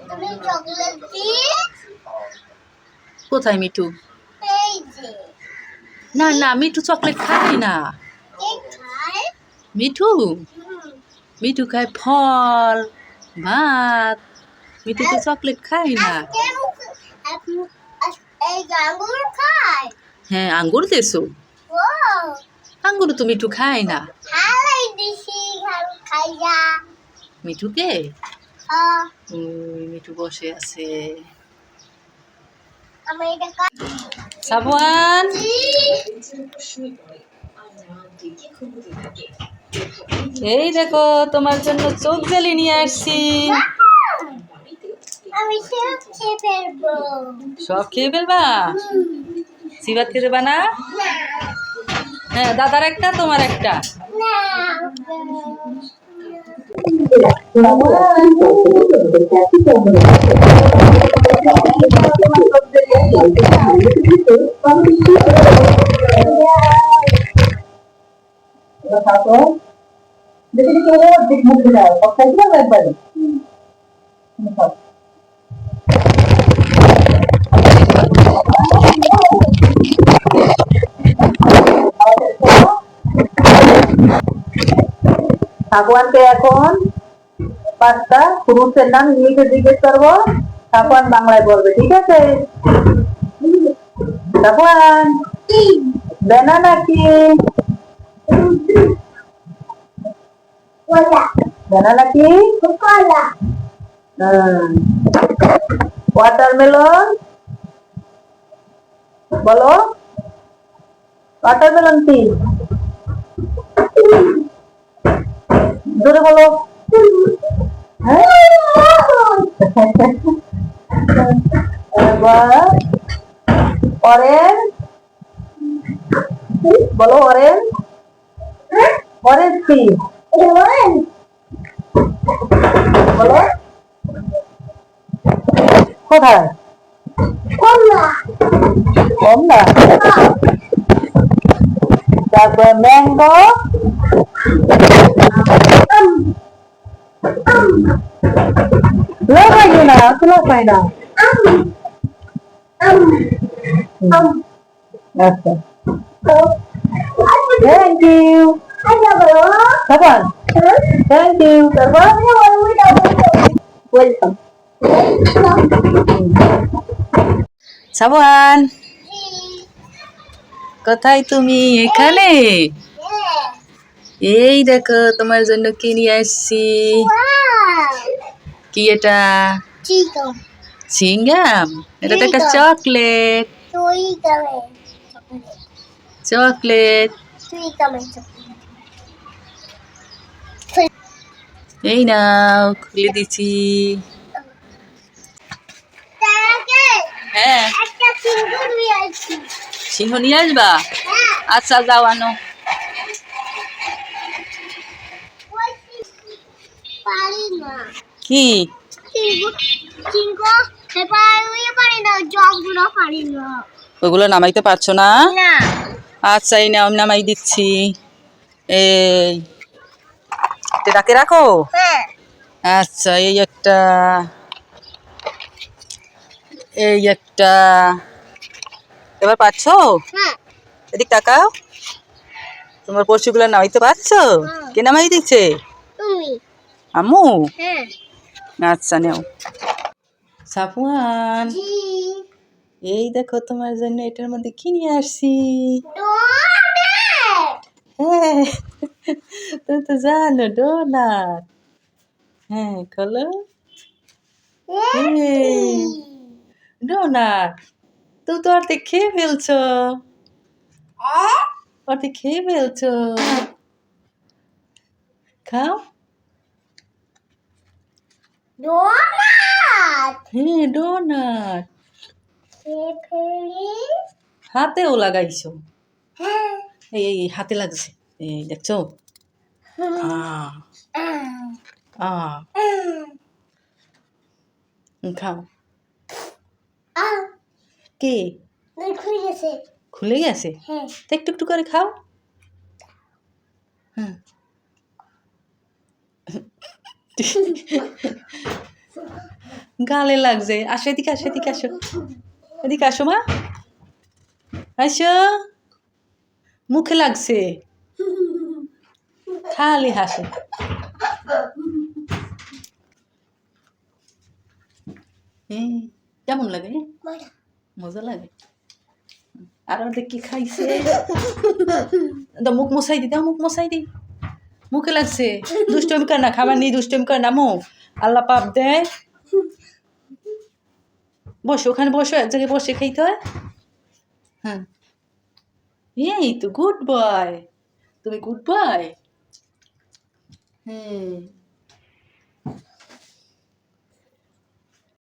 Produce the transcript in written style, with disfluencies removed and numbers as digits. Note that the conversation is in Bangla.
তুমি চকলেট দিয়ে কোথায় মিঠু? এই যে না না, মিঠু চকলেট খায় না। কে খায়? মিঠু মিঠু খায় ফল, ভাত। মিঠু তো চকলেট খায় না। এই আঙ্গুর খায়। হ্যাঁ, আঙ্গুর দেছো? ও আঙ্গুর তো মিঠু খায় না। হালাই দিছি খাইয়া। মিঠুকে আহ, ওই মিঠু বসে আছে। আমি এটা সাবওয়ান, এই দেখো তোমার জন্য চোখ জেলি নিয়ে আসছি। আমি সব খেয়ে ফেলবো। সব খেয়ে ফেলবা? সিবাত খেতে দেবা না? হ্যাঁ, দাদার একটা, তোমার একটা। সাগওয়ানকে এখন 5টা ফ্রুটসের নাম ইংলিশে জিজ্ঞেস করবো, সাগওয়ান বাংলায় বলবে, ঠিক আছে? সাগওয়ান, ব্যানানা কি? ব্যানানা কি? ওয়াটারমেলন বলো, ওয়াটারমেলন কি? জোরে বলো। অরেঞ্জ বলো, অরেঞ্জ। অরেঞ্জ কি? বলো কোথায়? কমলা। তারপর ম্যাঙ্গো। লাগাই না, খোলা পাই না। আচ্ছা, থ্যাংক ইউ। খাবার, থ্যাংক ইউ। তারপর ওয়েলকাম। সাবওয়ান, কোথায় তুমি? এখানে। এই দেখো তোমার জন্য কি নিয়ে আসছি। কি এটা? চিংগাম? এটা তো একটা চকলেট। চকলেট এই নাও, খুলে দিচ্ছি। হ্যাঁ, সিংহ নিয়ে আসবা? আচ্ছা, যাও আনো। কি? ওগুলো নামাইতে পারছো না? আচ্ছা, এই নাও, আমি নামাই দিচ্ছি। এই ডাকে রাখো। আচ্ছা, এই একটা, এই একটা। এবার পারছো? এদিক তাকাও। তোমার পরশুগুলো নামাইতে পারছো? কে নামাই দিচ্ছে? আম্মু? আচ্ছা, নেও। সাফওয়ান, এই দেখো তোমার জন্য এটার মধ্যে কি নিয়ে আসছি। হ্যাঁ, তুমি তো জানো ডোনাট। হ্যাঁ, খোলো। ডোনাট, তুমি তো অর্ধেক খেয়ে ফেলছো। অর্ধেক খেয়ে ফেলছো। খাও। হ্যাঁ, ডোনাট। হাতেও লাগাইছো। এই এই হাতে লাগছে, এই দেখছো? খাও। কে? খুলে গেছে? তো একটু একটু করে খাও। হ্যাঁ। গালে লাগছে। আসো এদিকে, আসো এদিকে, আসো এদিকে, আসো মা, আসো। মুখে লাগছে, খালি হাসে। কেমন লাগে? মজা লাগে। আর ওদের কি খাইছে? দাও মুখ মশাই দি, দাও মুখ মশাই দি। মুখে লাগছে। দুষ্টমি কর না, খাবার নেই, দুষ্টমি কর না। মুখ আল্লাহ পাপ দেয়। বসো ওখানে, বসো এক জায়গায় বসে খাইতে হয়। হ্যাঁ, এই তো গুড বয়, তুমি গুড বয়। হ্যাঁ।